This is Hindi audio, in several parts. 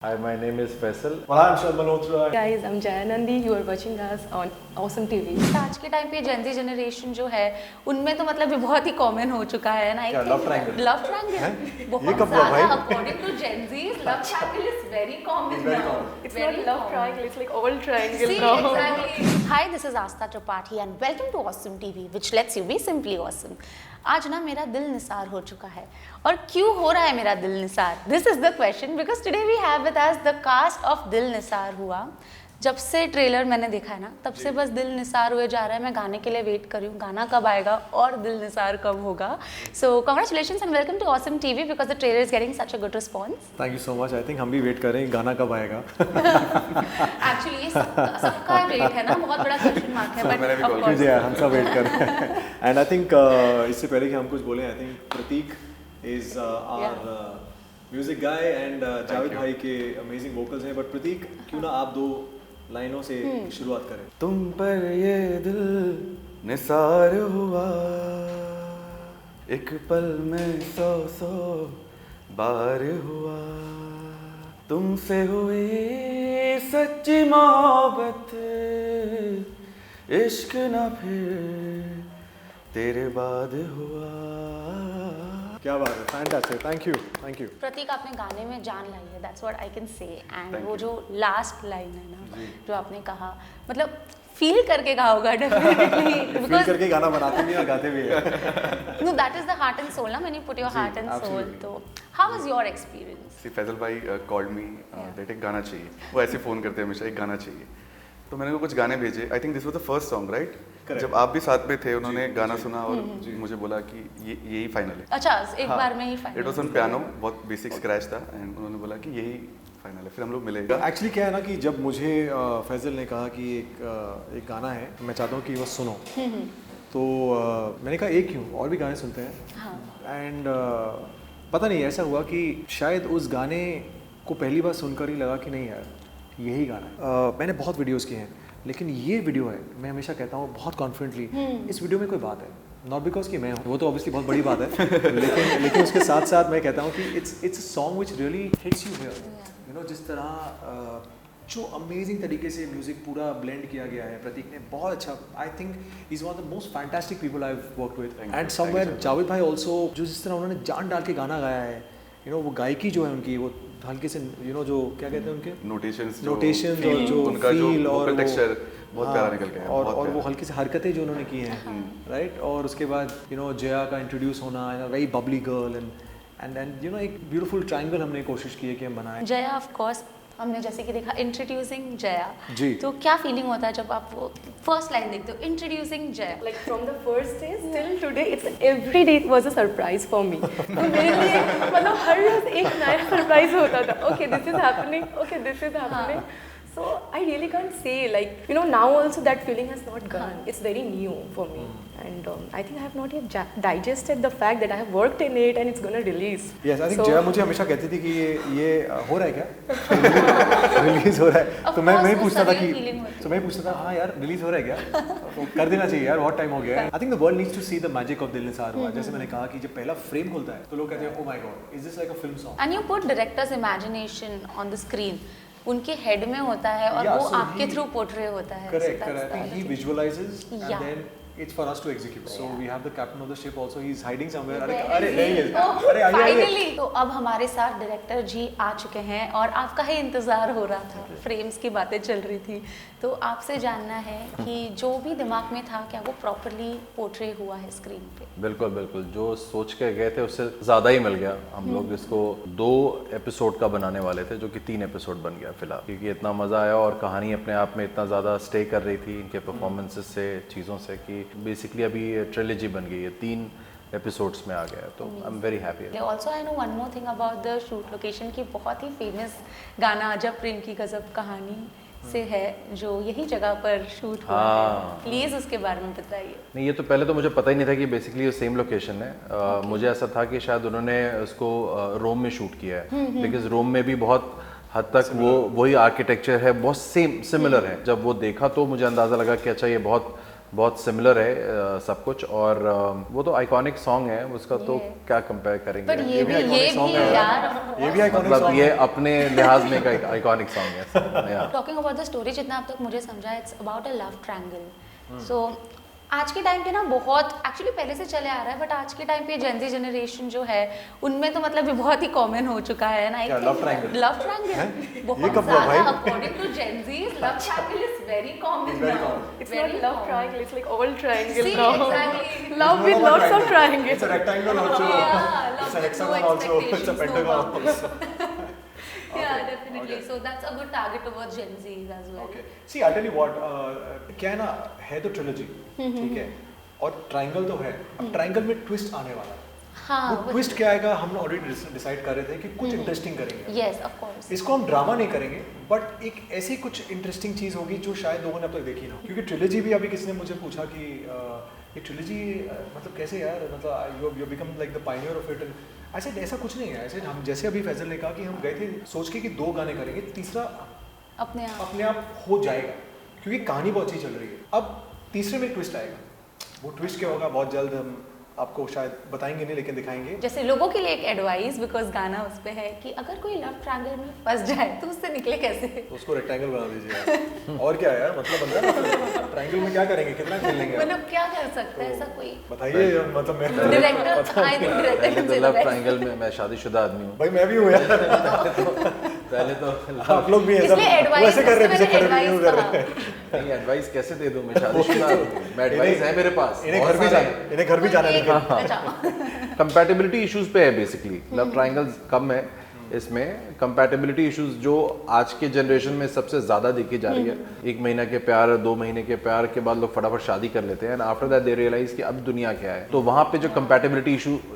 Hi, my name is Faisal. Well, I'm Shad Malhotra. Guys, I'm Jaya Nandi. You are watching us on Awesome TV. आज के टाइम पे जेन ज़ी जनरेशन जो है उनमें तो मतलब ये बहुत ही कॉमन हो चुका है ना। क्या, love triangle? लव ट्रायंगल बहुत कब हुआ भाई? ज़्यादा according to Gen Z love triangle is very common now. It's not love triangle, it's like all triangle See, now. exactly. Hi, this is Astha Tripathi and welcome to Awesome TV, which lets you be simply awesome. आज ना मेरा दिल निसार हो चुका है और क्यों हो रहा है मेरा दिल Nisar? This is the question because today we have with us the cast of दिल निसार हुआ। जब से ट्रेलर मैंने देखा है ना तब से बस दिल निसार हुए जा रहा है। मैं गाने के लिए वेट कर रही हूँ, गाना कब आएगा और दिल निसार कब होगा। So congratulations and welcome to Awesome TV because the trailer is getting such a good response. Thank you so much. I think हम भी वेट कर रहे हैं गाना कब आएगा. Actually ये सबका वेट है ना, बहुत बड़ा क्वेश्चन मार्क है but of course हम सब वेट कर रहे हैं. And I think इससे पहले कि हम कुछ बोलें, I think Prateek is our music guy and Javed भाई के amazing vocals हैं. But प्रतीक क्यों ना आप दो लाइनों से शुरुआत करें. तुम पर ये दिल निसार हुआ, एक पल में सौ सौ बार हुआ, तुमसे हुई सच्ची मोहब्बत, इश्क ना फिर तेरे बाद हुआ. क्या बात है, फैंटास्टिक. Thank you. प्रतीक आपने गाने में जान लाई है, that's what I can say. And वो जो लास्ट लाइन है ना जो आपने कहा, मतलब फील करके कहा होगा डेफिनेटली फील करके गाना बनाते भी हैं और गाते भी हैं. No that is the heart and soul ना, when you put your heart and soul. तो how was your experience? See Faizal भाई कॉल्ड मी दैट एक गाना चाहिए. वो ऐसे फ़ोन करते हैं हमेशा, एक गाना चाहिए. तो मैंने उनको कुछ गाने भेजे. I think this was the first song right. जब आप भी साथ में थे उन्होंने गाना सुना और मुझे बोला कि यही फाइनल है. अच्छा, एक बार में ही final. It was on piano, बहुत बेसिक स्क्रैच था एंड उन्होंने बोला कि यही फाइनल है, फिर हम लोग मिलेगा. एक्चुअली क्या है ना कि जब मुझे फैजल ने कहा कि एक गाना है मैं चाहता हूँ कि वो सुनो, तो मैंने कहा एक क्यों, और भी गाने सुनते हैं. एंड पता नहीं ऐसा हुआ कि शायद उस गाने को पहली बार सुनकर ही लगा कि नहीं यार यही गाना है. मैंने बहुत वीडियोस किए हैं लेकिन ये वीडियो है, मैं हमेशा कहता हूँ बहुत कॉन्फिडेंटली इस वीडियो में कोई बात है. नॉट बिकॉज कि मैं हूँ, वो तो ऑब्वियसली बहुत बड़ी बात है लेकिन उसके साथ साथ मैं कहता हूँ कि it's a song which really hits you here. You know जिस तरह जो अमेजिंग तरीके से म्यूजिक पूरा ब्लेंड किया गया है प्रतीक ने, बहुत अच्छा. I think is one of the most fantastic people I have worked with. And somewhere Javed भाई ऑल्सो, जो जिस तरह उन्होंने जान डाल के गाना गाया है, यू नो वो गायकी जो है उनकी, वो हल्के से यू नो जो क्या कहते हैं उनके नोटेशंस और जो उनका जो फील और टेक्सचर बहुत प्यारा निकल गया. और वो हल्की से हरकतें जो उन्होंने की हैं राइट. और उसके बाद यू नो जया का इंट्रोड्यूस होना, very bubbly girl and you know एक ब्यूटीफुल ट्रायंगल हमने कोशिश की है कि हम बनाएं. जया ऑफ कोर्स हमने जैसे कि देखा इंट्रोड्यूसिंग जया, जी. तो क्या फीलिंग होता है जब आप वो फर्स्ट लाइन देखते हो introducing Jaya? Like from the first day till today, it's every day it was a surprise for me. तो मेरे लिए मतलब हर रोज एक नया सरप्राइज होता था. Okay, this is happening. Okay, this is happening. So I really can't say, like, you know, now also that feeling has not gone. It's very new for me. And I think I have not yet digested the fact that I have worked in it and it's going to release. Yes, I think Jaya मुझे हमेशा कहती थी कि ये हो रहा है क्या, रिलीज हो रहा है. तो मैं पूछता था हाँ यार रिलीज हो रहा है क्या, तो कर देना चाहिए यार, बहुत टाइम हो गया है. I think the world needs to see the magic of Dil Nisar हुआ. जैसे मैंने कहा कि जब पहला फ्रेम खुलता है तो लोग कहते हैं oh my God, is this like a film song. And you put directors imagination on the screen. उनके हेड में होता है और वो आपके थ्रू पोर्ट्रे होता है. Correct. I think he visualizes and then it's for us to execute. So we have the captain of the ship also. He's hiding somewhere. अरे नहीं है. अरे आइए. फाइनली तो अब हमारे साथ डायरेक्टर जी आ चुके हैं और आपका ही इंतजार हो रहा था. फ्रेम्स की बातें चल रही थी, तो आपसे जानना है कि जो भी दिमाग में था क्या वो प्रॉपर्ली पोर्ट्रे हुआ है स्क्रीन पे? बिल्कुल बिल्कुल, जो सोच के गए थे उससे ज़्यादा ही मिल गया. हम लोग इसको 2 एपिसोड का बनाने वाले थे जो कि 3 एपिसोड बन गया फिलहाल, क्योंकि इतना मज़ा आया और कहानी अपने आप में इतना ज़्यादा स्टे कर रही थी इनके परफॉर्मेंसेस से, चीज़ों से, कि बेसिकली अभी ट्रिलॉजी बन गई है, 3 एपिसोड्स में आ गया. तो I am very happy. Also I know one more thing about the shoot location की बहुत ही फेमस गाना अजब प्रेम की गजब कहानी से है जो यही जगह पर शूट हुआ है. प्लीज उसके बारे में बताइए. नहीं, ये तो पहले तो मुझे पता ही नहीं था कि बेसिकली ये सेम लोकेशन है. मुझे ऐसा था कि शायद उन्होंने उसको रोम में शूट किया है, बिकॉज रोम में भी बहुत हद तक वही आर्किटेक्चर है, बहुत सिमिलर है. जब वो देखा तो मुझे अंदाज़ा लगा कि अच्छा ये बहुत बहुत सिमिलर है सब कुछ, और वो तो आइकॉनिक सॉन्ग है उसका, तो क्या कंपेयर करेंगे। पर ये भी यार ये भी आइकॉनिक मतलब सॉन्ग ये है। अपने लिहाज में एक आइकॉनिक सॉन्ग है। टॉकिंग अबाउट द स्टोरी, जितना अब तक मुझे समझा, it's about a love triangle. So आज के टाइम पे ना बहुत, एक्चुअली पहले से चले आ रहा है, बट आज के टाइम पे जेन ज़ी जनरेशन जो है उनमें तो मतलब ये बहुत ही कॉमन हो चुका है ना। क्या, love triangle? लव ट्रायंगल ये बहुत कब हुआ भाई? ज़्यादा, according to Gen Z love triangle is very common now. It's not love triangle, it's like all triangle See, now. exactly. Love with lots of triangles. It's a rectangle also. Yeah, love It's a with hexagon no also. It's a expectations, no pentagon boundaries. also. Yeah, definitely. So that's a good target towards Gen Zs as well. Okay. See, I'll tell you what. क्या है ना, है तो ट्रिलॉजी, ठीक है, और ट्रायंगल तो है। अब ट्रायंगल में ट्विस्ट आने वाला है। हाँ, वो ट्विस्ट क्या आएगा, हम ऑलरेडी डिसाइड कर रहे थे कि कुछ इंटरेस्टिंग करेंगे। Yes, of course. इसको हम ड्रामा नहीं करेंगे, बट एक ऐसी कुछ इंटरेस्टिंग चीज होगी जो शायद लोगों ने अब तक देखी ना हो। क्योंकि ट्रिलॉजी भी, अभी किसी ने मुझे पूछा कि ये ट्रिलॉजी मतलब कैसे यार, मतलब you become like the Pioneer of it. ऐसे ऐसा कुछ नहीं है। ऐसे हम, जैसे अभी फैजल ने कहा कि हम गए थे सोच के कि 2 गाने करेंगे, तीसरा अपने आप हो जाएगा, क्योंकि कहानी बहुत अच्छी चल रही है। अब तीसरे में ट्विस्ट आएगा, वो ट्विस्ट क्या होगा बहुत जल्द हम आपको शायद बताएंगे नहीं, लेकिन दिखाएंगे। जैसे लोगों के लिए एक एडवाइस, बिकॉज गाना उस पे है कि अगर कोई लव ट्रायंगल में फंस जाए तो उससे निकले कैसे। उसको रेक्टेंगल बना दीजिए यार। और क्या है यार, मतलब बंदा ट्रायंगल में क्या करेंगे, कितना खेल लेंगे आप? मतलब क्या कर सकता है ऐसा कोई बताइए, मतलब मैं डायरेक्टर, आई थिंक पहले डायरेक्टर तो से लव ट्रायंगल में मैं शादीशुदा आदमी हूँ। भाई मैं भी हूँ यार। पहले तो आप लोग भी ऐसा इसलिए एडवाइस, वैसे कर रहे हैं, पीछे खड़े नहीं कर रहे हैं। नहीं, एडवाइस कैसे दे दूँ, मैं शादीशुदा आदमी हूँ। मैं एडवाइस है मेरे पास, इन्हें घर भी जाना, इन्हें घर भी जाना नहीं। अच्छा, कंपैटिबिलिटी इश्यूज पे है बेसिकली। लव ट्रायंगल्स कम है इसमें, कंपैटिबिलिटी इश्यूज जो आज के जनरेशन में सबसे ज़्यादा देखी जा रही है। 1 महीना के प्यार, 2 महीने के प्यार के बाद लोग फटाफट शादी कर लेते हैं, and after that they realise कि अब दुनिया क्या है। तो वहाँ पे जो कंपैटिबिलिटी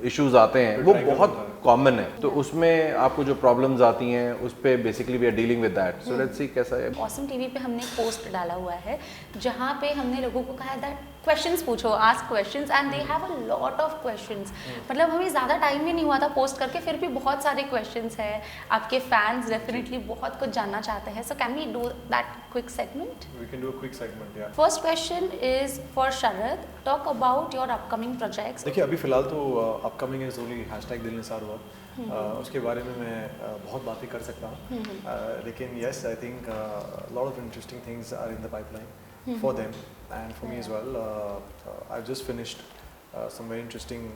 इश्यूज आते हैं वो बहुत कॉमन है। तो उसमें आपको जो प्रॉब्लम्स आती हैं उस पे basically we are dealing with that. So let's see कैसा है। ऑसम टीवी पे हमने एक पोस्ट डाला हुआ है जहाँ पे हमने लोगों को कहा है दैट क्वेश्चंस पूछो, ask questions, and they have a lot of questions. मतलब हमें ज़्यादा टाइम भी नहीं हुआ था पोस्ट करके, फिर भी बहुत सारे क्वेश्चंस हैं। आपके फैंस डेफिनेटली बहुत कुछ जानना चाहते हैं। So can we do that quick segment? We can do a quick segment, yeah. First question is for Sharad, talk about your upcoming projects. देखिए, अभी फिलहाल तो अपकमिंग इज ओनली #दिल निसार हुआ। उसके बारे में मैं बहुत बातें कर सकता हूँ, लेकिन yes, I think lot of interesting things are in the pipeline for them and for me as well. I just finished some very interesting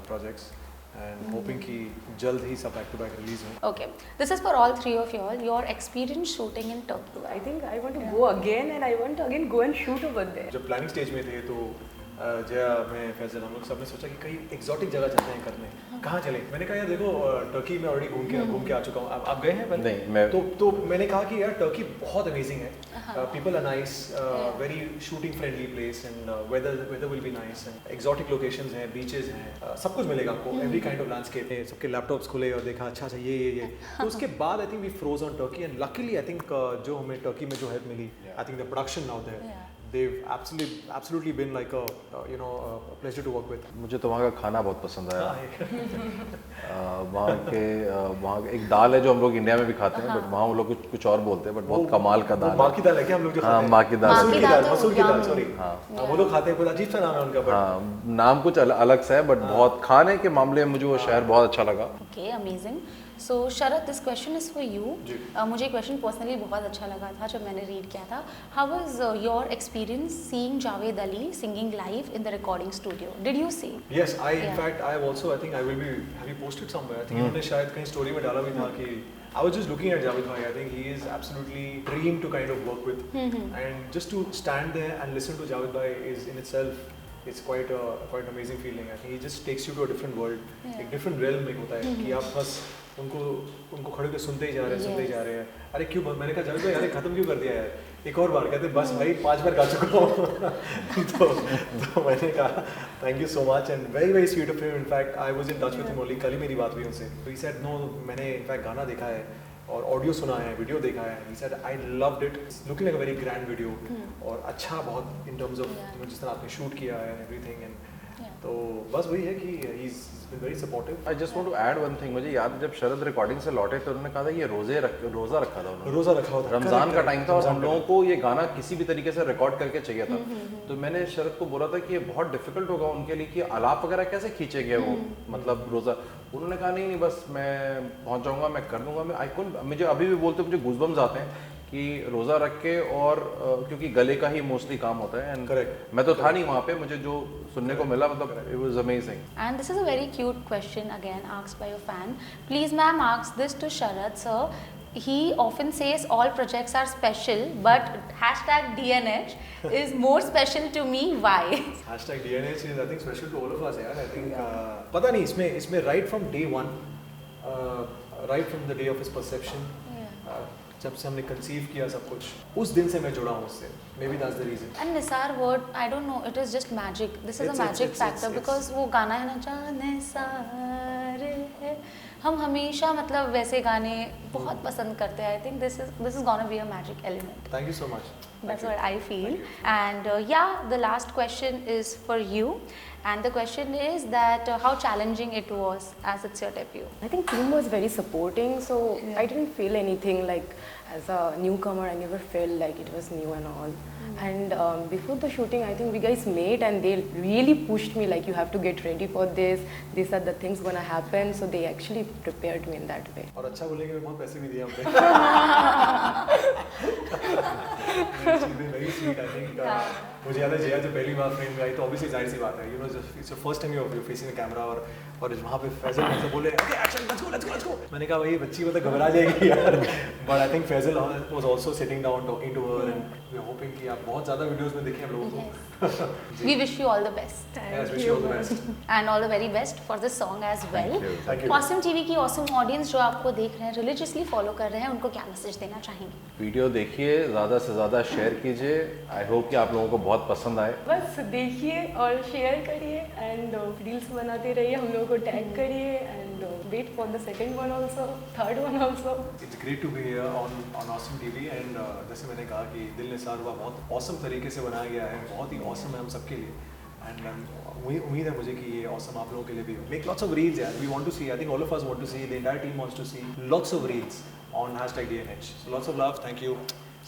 projects and hoping कि जल्द ही सब बैक टू बैक रिलीज हो। Okay, this is for all three of you all. Your experience shooting in Turkey. I think I want to go again and I want to again go and shoot over there. जब प्लानिंग स्टेज में थे तो जया, मैं, फैजल, हम लोग सबने सोचा कि कहीं एक्सोटिक जगह चलते हैं करने। कहाँ चले? मैंने कहा यार देखो, टर्की में ऑलरेडी घूम के आ चुका हूँ। आप गए हैं पहले? नहीं, मैं तो मैंने कहा कि यार टर्की बहुत अमेजिंग है, people are nice, very shooting friendly place, and weather will be nice, and exotic locations हैं, बीचेस हैं, सब कुछ मिलेगा आपको, एवरी काइंड ऑफ लैंडस्केप है। सबके लैपटॉप्स खुले और देखा अच्छा ये तो उसके बाद I think we froze on Turkey, and luckily I think जो हमें टर्की में जो हेल्प मिली, I think the production now there, they've absolutely been like a a pleasure to work with. मुझे तो वहाँ का खाना बहुत पसंद आया। वहाँ एक दाल है जो हम लोग इंडिया में भी खाते हैं, बट वहाँ वो लोग कुछ और बोलते हैं, बट बहुत कमाल का दाल है। माँ की दाल है क्या हम लोग जो खाते हाँ, हैं? माँ की दाल। मसूर की दाल, सॉरी। हाँ, वो लोग खाते हैं, कुछ अजीब सा नाम है उनका, हाँ, नाम कुछ अलग सा है, बट बहुत खाने के मामले में मुझे वो शहर बहुत अच्छा लगा। Okay, amazing. So Sharad, this question is for you. मुझे क्वेश्चन पर्सनली बहुत अच्छा लगा था जब मैंने रीड किया था. How was your experience seeing Javed Ali singing live in the recording studio? Did you see? Yes, in fact I have also, I think I will be, have you posted somewhere? I think उन्होंने शायद कहीं स्टोरी में डाला भी था कि I was just looking at Javed bhai. I think he is absolutely dream to kind of work with, and just to stand there and listen to Javed bhai is in itself, it's quite amazing feeling. I think he just takes you to a different world, एक different realm एक होता है कि आप बस उनको खड़े होकर सुनते ही जा रहे हैं। अरे क्यों, मैंने कहा जावेद भाई यार खत्म क्यों कर दिया यार, एक और बार। कहते बस भाई 5 बार गा चुका हूँ। तो मैंने कहा thank you so much and very very sweet of him. In fact I was in touch with him only, कल ही मेरी बात हुई उनसे। तो ही सेड नो, मैंने इनफैक्ट गाना देखा है और ऑडियो सुना है, वीडियो देखा है। He said I loved it, looking like a very grand video, और अच्छा बहुत इन टर्म्स ऑफ जिस तरह आपने शूट किया है एंड एवरीथिंग, एंड तो बस वही है कि he is been very supportive. I just want to add one thing, मुझे याद है जब शरद रिकॉर्डिंग से लौटे तो उन्होंने कहा था ये रोजा रखा था उन्होंने, रोजा रखा हुआ था, रमजान का टाइम था और हम रमजान का लोगों को ये गाना किसी भी तरीके से रिकॉर्ड करके चाहिए था। तो मैंने शरद को बोला था कि ये बहुत डिफिकल्ट होगा उनके लिए कि आलाप वगैरह कैसे खींचेंगे वो, मतलब रोजा। उन्होंने कहा नहीं बस मैं पहुंच जाऊंगा, मैं कर दूंगा। मैं मुझे अभी भी बोलते मुझे गूज़बम्स आते हैं कि रोज़ा रख के, और क्योंकि गले का ही मोस्टली काम होता है। And Correct. मैं तो था नहीं वहाँ पे, मुझे जो सुनने को मिला मतलब it was amazing. And this is a very cute question again asked by a fan. Please ma'am ask this to Sharad sir. He often says all projects are special, but #DNH is more special to me. Why? Hashtag DNH is I think special to all of us यार। I think पता नहीं इसमें right from day one, right from the day of his perception, जब से हमने कंसीव किया सब कुछ, उस दिन से मैं जुड़ा हूँ उससे। Maybe that's the reason. And Nisar word, I don't know, it is just magic. This is a magic factor because वो गाना है ना, जाने सारे है, हम हमेशा मतलब वैसे गाने बहुत पसंद करते हैं। I think this is gonna be a magic element. Thank you so much. That's what I feel. And yeah, the last question is for you. And the question is that how challenging it was as it's your debut. I think team was very supporting, so I didn't feel anything like as a newcomer. I never felt like it was new and all. And before the shooting, I think we guys met and they really pushed me like you have to get ready for this. These are the things gonna happen. So they actually prepared me in that way. और अच्छा बोलेंगे मैं बहुत पैसे भी दिए हमने। Very sweet, I think. मुझे याद है जया जब पहली बार फ्रेम में आई तो ऑब्वियसली जाहिर सी बात है, you know it's your first time you are facing the camera, और वहाँ पे फैजल मुझसे बोले ओके एक्शन लेट्स गो। मैंने कहा भाई बच्ची मतलब घबरा जाएगी यार, but I think Faisal was also sitting down talking to her and we are hoping कि आप बहुत ज़्यादा वीडियोस में देखें हम लोगों को। We wish you all the best. Yes, wish you all the best. And all the very best for this song as well. Thank you. Awesome TV की awesome audience जो आपको देख रहे हैं, religiously follow कर रहे हैं, उनको क्या मैसेज देना चाहेंगे? वीडियो देखिए, ज़्यादा से ज़्यादा शेयर कीजिए। आई होप कि आप लोगों को बहुत पसंद आए। बस देखिए और शेयर करिए एंड रील्स बनाते रहिए, हम लोगों को टैग करिए and wait for the second one also, third one also. It's great to be here on Awesome TV and जैसे मैंने कहा कि दिल निसार हुआ बहुत ऑसम तरीके से बनाया गया है, बहुत ही ऑसम है हम सबके लिए। एंड उम्मीद है मुझे कि ये ऑसम आप लोगों के लिए भी हो। मेक लॉट्स ऑफ रील्स यार, we want to see, I think all of us want to see, the entire team wants to see lots of reels on #DNH. So lots of love, thank you.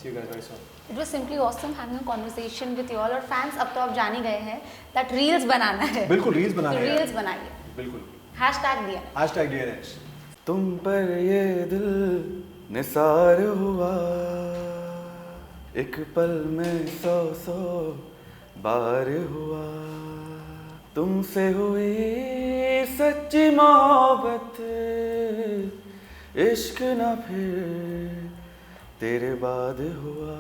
See you guys very soon. It was simply awesome having a conversation with you all. और fans अब तो आप जान ही गए हैं that reels बनाना है। बिल्कुल रील्स बनाना तो है। reels बनाइए। बिल्कुल। #DNH. #DNH. तुम पर ये दिल निसार हुआ, एक पल में 100 बार हुआ, तुमसे हुई सच्ची मोहब्बत, इश्क ना फिर तेरे बाद हुआ।